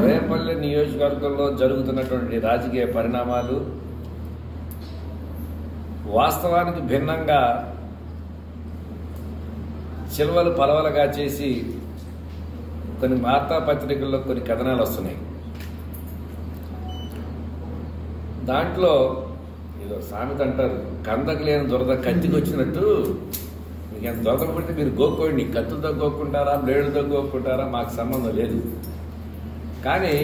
రేపల్లి నియోజకవర్గంలో జరుగుతున్నటువంటి రాజకీయ పరిణామాలు వాస్తవానికి భిన్నంగా చిల్వలు పలవలుగా చేసి కొన్ని వార్తాపత్రికల్లో కొన్ని కథనాలు వస్తున్నాయి. దాంట్లో ఏదో సామెత అంటారు, కందకు లేని దురద కత్తికి వచ్చినట్టు. మీకు ఎంత దురద పడితే మీరు గోక్కోండి, కత్తులతో గోక్కుంటారా బ్లేడుతో గోక్కుంటారా మాకు సంబంధం లేదు. కానీ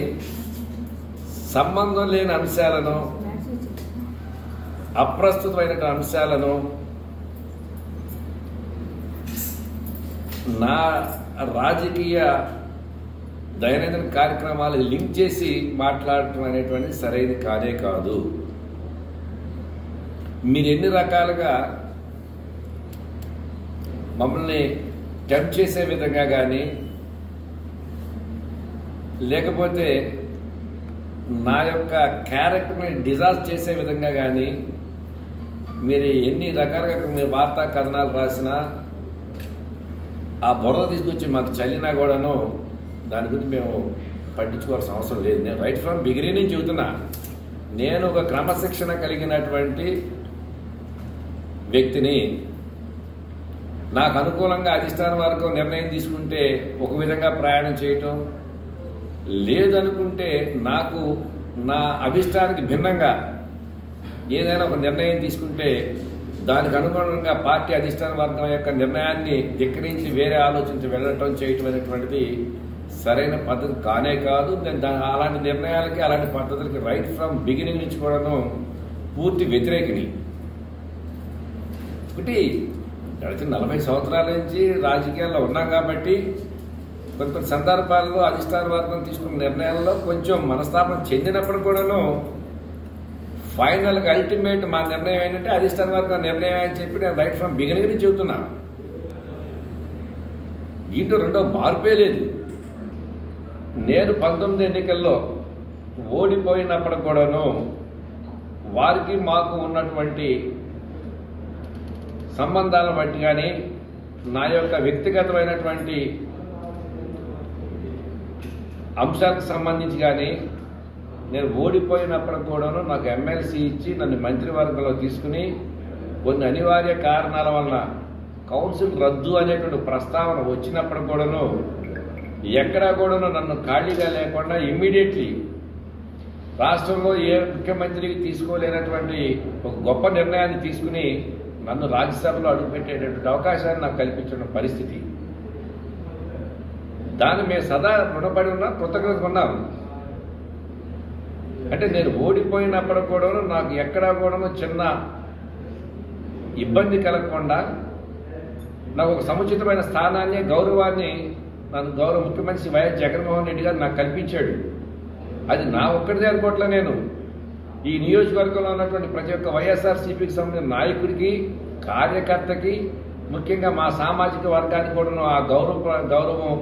సంబంధం లేని అంశాలను, అప్రస్తుతమైన అంశాలను నా రాజకీయ దైనందిన కార్యక్రమాలకు లింక్ చేసి మాట్లాడటం అనేటువంటిది సరైనది కాదే కాదు. మీరు ఎన్ని రకాలుగా మమ్మల్ని టెంప్ట్ చేసే విధంగా కానీ, లేకపోతే నా యొక్క క్యారెక్టర్ని డిజాస్ట్ చేసే విధంగా కానీ మీరు ఎన్ని రకాలుగా మీరు వార్తా కథనాలు రాసినా, ఆ బురద తీసుకొచ్చి మాకు చల్లినా కూడాను దాని గురించి మేము పట్టించుకోవాల్సిన అవసరం లేదు. నేను రైట్ ఫ్రమ్ బిగినింగ్ నుంచి చెబుతున్నా, నేను ఒక క్రమశిక్షణ కలిగినటువంటి వ్యక్తిని. నాకు అనుకూలంగా అధిష్టానం వరకు నిర్ణయం తీసుకుంటే ఒక విధంగా ప్రయాణం చేయటం, లేదనుకుంటే నాకు నా అభిష్టానికి భిన్నంగా ఏదైనా ఒక నిర్ణయం తీసుకుంటే దానికి అనుగుణంగా పార్టీ అధిష్టాన వర్గం యొక్క నిర్ణయాన్ని ధిక్కరించి వేరే ఆలోచించి వెళ్ళటం చేయటం అనేటువంటిది సరైన పద్ధతి కానే కాదు. నేను అలాంటి నిర్ణయాలకి, అలాంటి పద్ధతులకి రైట్ ఫ్రమ్ బిగినింగ్ నుంచి కూడాను పూర్తి వ్యతిరేకిని. ఒకటి, గడిచిన 40 సంవత్సరాల నుంచి రాజకీయాల్లో ఉన్నాం కాబట్టి కొన్ని సందర్భాల్లో అధిష్టాన వర్గం తీసుకున్న నిర్ణయాల్లో కొంచెం మనస్తాపం చెందినప్పుడు కూడాను ఫైనల్గా అల్టిమేట్ మా నిర్ణయం ఏంటంటే అధిష్టాన వర్గం నిర్ణయం అని చెప్పి నేను రైట్ ఫ్రమ్ బిగినింగ్ నుంచి చెబుతున్నా. దీంట్లో రెండో మార్పే లేదు. నేను 19 ఎన్నికల్లో ఓడిపోయినప్పుడు కూడాను వారికి మాకు ఉన్నటువంటి సంబంధాలను బట్టి కానీ, నా యొక్క వ్యక్తిగతమైనటువంటి అంశాలకు సంబంధించి కానీ, నేను ఓడిపోయినప్పుడు కూడాను నాకు ఎమ్మెల్సీ ఇచ్చి నన్ను మంత్రివర్గంలో తీసుకుని కొన్ని అనివార్య కారణాల వలన కౌన్సిల్ రద్దు అనేటువంటి ప్రస్తావన వచ్చినప్పుడు కూడాను ఎక్కడా కూడాను నన్ను ఖాళీగా లేకుండా ఇమ్మీడియట్లీ రాష్ట్రంలో ఏ ముఖ్యమంత్రికి తీసుకోలేనటువంటి ఒక గొప్ప నిర్ణయాన్ని తీసుకుని నన్ను రాజ్యసభలో అడుగుపెట్టేటటువంటి అవకాశాన్ని నాకు కల్పించిన పరిస్థితి. దాన్ని మేము సదా రుణపడి ఉన్నాం, కృతజ్ఞతగా ఉన్నాం. అంటే నేను ఓడిపోయినప్పుడు కూడా నాకు ఎక్కడా కూడా చిన్న ఇబ్బంది కలగకుండా నాకు ఒక సముచితమైన స్థానాన్ని, గౌరవాన్ని నన్ను గౌరవ ముఖ్యమంత్రి వైఎస్ జగన్మోహన్ రెడ్డి గారు నాకు కల్పించాడు. అది నా ఒక్కడిదే అనుకోవట్లే. నేను ఈ నియోజకవర్గంలో ఉన్నటువంటి ప్రతి ఒక్క వైఎస్ఆర్సీపీకి సంబంధించిన నాయకుడికి, కార్యకర్తకి, ముఖ్యంగా మా సామాజిక వర్గానికి కూడా ఆ గౌరవం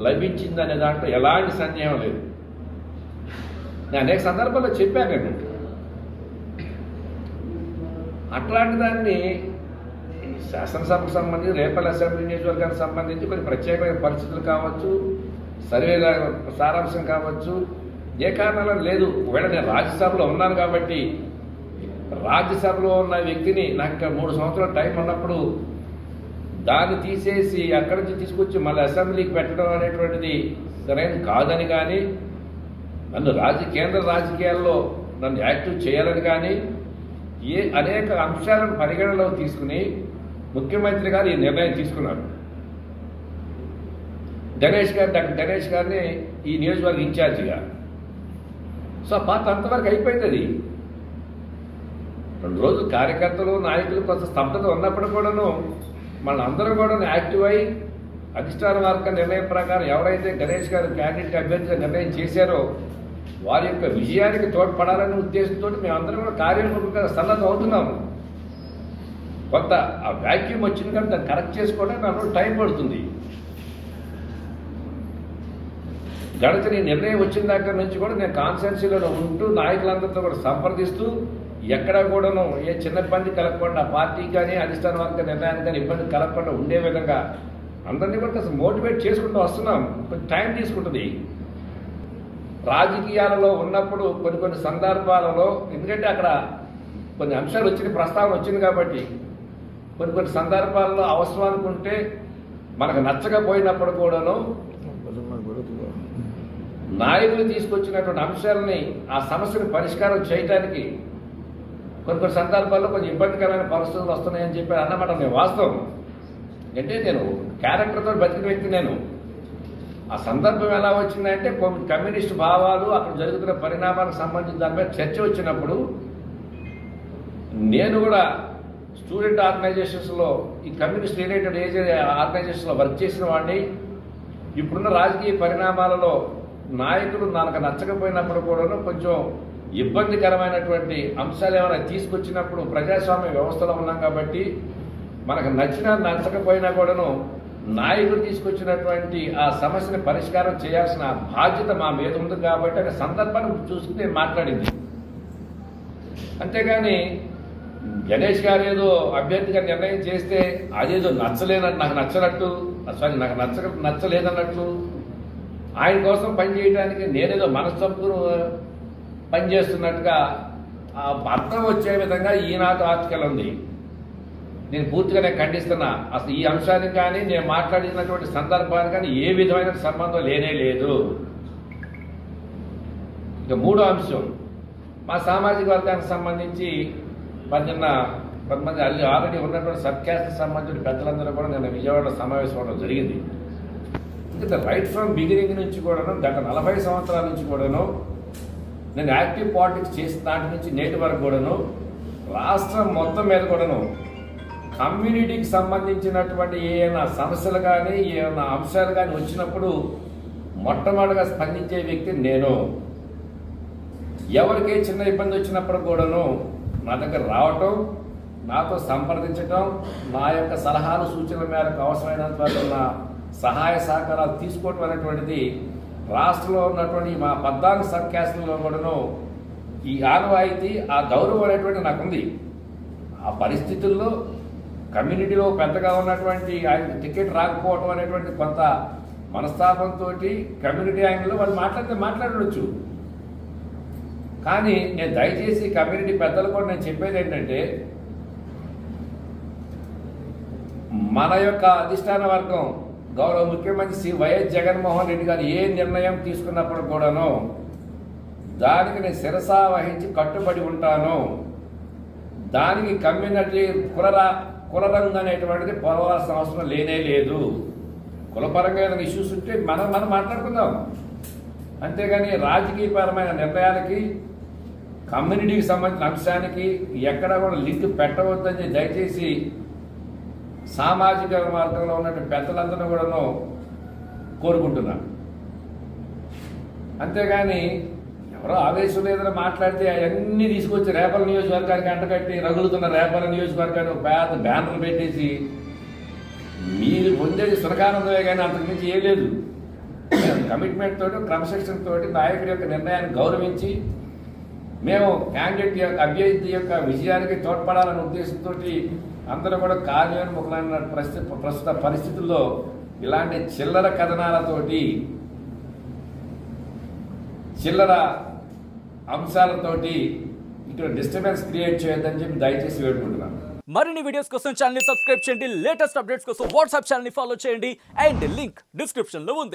లభించిందనే దాంట్లో ఎలాంటి సందేహం లేదు. నేను అనేక సందర్భాల్లో చెప్పాను. అట్లాంటి దాన్ని శాసనసభకు సంబంధించి, రేపల్లి అసెంబ్లీ నియోజకవర్గానికి సంబంధించి కొన్ని ప్రత్యేకమైన పరిస్థితులు కావచ్చు, సర్వేల సారాంశం కావచ్చు, ఏ కారణాలు లేదు. ఒకవేళ నేను రాజ్యసభలో ఉన్నాను కాబట్టి, రాజ్యసభలో ఉన్న వ్యక్తిని నాకు 3 సంవత్సరాల టైం ఉన్నప్పుడు దాన్ని తీసేసి అక్కడి నుంచి తీసుకొచ్చి మళ్ళీ అసెంబ్లీకి పెట్టడం అనేటువంటిది సరైనది కాదని కానీ, నన్ను కేంద్ర రాజకీయాల్లో నన్ను యాక్టివ్ చేయాలని కానీ, అనేక అంశాలను పరిగణనలో తీసుకుని ముఖ్యమంత్రి గారు ఈ నిర్ణయం తీసుకున్నారు. డాక్టర్ గణేష్ గారిని ఈ నియోజకవర్గ ఇన్ఛార్జిగా. సో పాత అంతవరకు అయిపోయింది. అది 2 రోజులు కార్యకర్తలు, నాయకులు కొంత స్తబ్దత ఉన్నప్పుడు కూడాను మనందరూ కూడా యాక్టివ్ అయి అధిష్టాన వర్గ నిర్ణయం ప్రకారం ఎవరైతే గణేష్ గారు క్యాండిడేట్ అభ్యర్థిగా నిర్ణయం చేశారో వారి యొక్క విజయానికి తోడ్పడాలనే ఉద్దేశంతో మేమందరం కూడా కార్యరూపంగా సన్నద్ధం అవుతున్నాము. కొంత ఆ వ్యాక్యూమ్ వచ్చింది కానీ దాన్ని కరెక్ట్ చేసుకోవడానికి నాకు టైం పడుతుంది. గడిచిన నిర్ణయం వచ్చిన దగ్గర నుంచి కూడా నేను కాన్స్టిట్యున్సీలో ఉంటూ నాయకులందరితో కూడా సంప్రదిస్తూ ఎక్కడా కూడాను ఏ చిన్న ఇబ్బంది కలగకుండా, పార్టీ కానీ అధిష్టాన వర్గ నిర్ణయానికి కానీ ఇబ్బంది కలగకుండా ఉండే విధంగా అందరినీ కూడా మోటివేట్ చేసుకుంటూ వస్తున్నాం. కొంచెం టైం తీసుకుంటుంది. రాజకీయాలలో ఉన్నప్పుడు కొన్ని సందర్భాలలో, ఎందుకంటే అక్కడ కొన్ని అంశాలు వచ్చిన ప్రస్తావన వచ్చింది కాబట్టి కొన్ని సందర్భాల్లో అవసరం అనుకుంటే మనకు నచ్చకపోయినప్పుడు కూడాను నాయకులు తీసుకొచ్చినటువంటి అంశాలని ఆ సమస్యను పరిష్కారం చేయడానికి కొన్ని సందర్భాల్లో కొంచెం ఇబ్బందికరమైన పరిస్థితులు వస్తున్నాయని చెప్పి అన్నమాట. నేను వాస్తవం అంటే నేను క్యారెక్టర్తో బతికిన వ్యక్తి. నేను ఆ సందర్భం ఎలా వచ్చిందంటే కమ్యూనిస్టు భావాలు అక్కడ జరుగుతున్న పరిణామాలకు సంబంధించిన దానిపై చర్చ వచ్చినప్పుడు నేను కూడా స్టూడెంట్ ఆర్గనైజేషన్స్లో ఈ కమ్యూనిస్ట్ రిలేటెడ్ ఆర్గనైజేషన్లో వర్క్ చేసిన వాడిని. ఇప్పుడున్న రాజకీయ పరిణామాలలో నాయకులు నాకు నచ్చకపోయినప్పుడు కూడా కొంచెం ఇబ్బందికరమైనటువంటి అంశాలు ఏమైనా తీసుకొచ్చినప్పుడు ప్రజాస్వామ్య వ్యవస్థలో ఉన్నాం కాబట్టి మనకు నచ్చకపోయినా కూడాను నాయకులు తీసుకొచ్చినటువంటి ఆ సమస్యను పరిష్కారం చేయాల్సిన బాధ్యత మా మీద ఉంది కాబట్టి ఆ సందర్భాన్ని చూసుకుని నేను మాట్లాడింది. అంతేగాని గణేష్ గారు ఏదో అభ్యర్థిగా నిర్ణయం చేస్తే అదేదో నచ్చలేనట్టు, నాకు నచ్చనట్టు, సారీ నాకు నచ్చలేదన్నట్లు, ఆయన కోసం పనిచేయడానికి నేనేదో మనస్సంపును పనిచేస్తున్నట్టుగా అర్థం వచ్చే విధంగా ఈనాడు ఆర్టికల్ ఉంది. నేను పూర్తిగా ఖండిస్తున్నా. అసలు ఈ అంశానికి కానీ నేను మాట్లాడినటువంటి సందర్భానికి కానీ ఏ విధమైన సంబంధం లేనే లేదు. ఇక మూడో అంశం, మా సామాజిక వర్గానికి సంబంధించి కొంతమంది ఆల్రెడీ ఉన్నటువంటి సబ్ క్యాస్ట్ సంబంధించిన పెద్దలందరూ కూడా నేను విజయవాడలో సమావేశం అవడం జరిగింది. ఇంకా రైట్ ఫ్రమ్ బిగినింగ్ నుంచి కూడాను గత 40 సంవత్సరాల నుంచి కూడాను నేను యాక్టివ్ పాలిటిక్స్ చేసిన నాటి నుంచి నేటి వరకు కూడాను రాష్ట్రం మొత్తం మీద కూడాను కమ్యూనిటీకి సంబంధించినటువంటి ఏమైనా సమస్యలు కానీ ఏమైనా అంశాలు కానీ వచ్చినప్పుడు మొట్టమొదటిగా స్పందించే వ్యక్తి నేను. ఎవరికే చిన్న ఇబ్బంది వచ్చినప్పుడు కూడాను నా దగ్గర రావటం, నాతో సంప్రదించటం, నా యొక్క సలహాలు సూచనల మేరకు అవసరమైనంత వరకు నా సహాయ సహకారాలు తీసుకోవటం అనేటువంటిది రాష్ట్రంలో ఉన్నటువంటి మా 14 సబ్ క్యాస్ట్లలో కూడాను ఈ ఆనవాయితీ, ఆ గౌరవం అనేటువంటి నాకుంది. ఆ పరిస్థితుల్లో కమ్యూనిటీలో పెద్దగా ఉన్నటువంటి ఆయన టికెట్ రాకపోవటం అనేటువంటి కొంత మనస్తాపంతో కమ్యూనిటీ యాంగిల్లో వాళ్ళు మాట్లాడవచ్చు. కానీ నేను దయచేసి కమ్యూనిటీ పెద్దలు కూడా నేను చెప్పేది ఏంటంటే, మన యొక్క అధిష్టాన వర్గం గౌరవ ముఖ్యమంత్రి శ్రీ వైఎస్ జగన్మోహన్ రెడ్డి గారు ఏ నిర్ణయం తీసుకున్నప్పుడు కూడాను దానికి నేను శిరసా వహించి కట్టుబడి ఉంటాను. దానికి కమ్యూనిటీ కులరంగు అనేటువంటిది పోవాల్సిన అవసరం లేనే లేదు. కులపరంగా ఏదైనా ఇష్యూస్ ఉంటే మనం మాట్లాడుకుందాం. అంతేగాని రాజకీయపరమైన నిర్ణయాలకి కమ్యూనిటీకి సంబంధించిన అంశానికి ఎక్కడ కూడా లింక్ పెట్టవద్దని దయచేసి సామాజిక మార్గంలో ఉన్నటువంటి పెద్దలందరూ కూడాను కోరుకుంటున్నాను. అంతేగాని ఎవరో ఆవేశం ఏదైనా మాట్లాడితే అవన్నీ తీసుకొచ్చి రేపల నియోజకవర్గానికి అంటకట్టి రగులుతున్న రేపల నియోజకవర్గాన్ని ఒక పెద్ద బ్యానర్లు పెట్టేసి మీరు పొందేది సునకానందమే కానీ అంతకుమించి ఏం లేదు. కమిట్మెంట్ తోటి క్రమశిక్షణ తోటి నాయకుడి యొక్క నిర్ణయాన్ని గౌరవించి మేము క్యాండిడేట్ యొక్క అభ్యర్థి యొక్క విజయానికి తోడ్పడాలనే ఉద్దేశంతో అందరూ కూడా కార్యమైన ముఖమైన ప్రస్తుత పరిస్థితుల్లో ఇలాంటి చిల్లర కథనాలతోటి చిల్లర అంశాలతోటి ఇక్కడ డిస్టర్బెన్స్ క్రియేట్ చేయొద్దని చెప్పి దయచేసి వేడుకుంటున్నాను. మరిన్ని వీడియోస్ కోసం ఛానల్ ని సబ్స్క్రైబ్ చేయండి. లేటెస్ట్ అప్డేట్స్ కోసం వాట్సాప్ ఛానల్ ని ఫాలో చేయండి. అండ్ లింక్ డిస్క్రిప్షన్ లో ఉంది.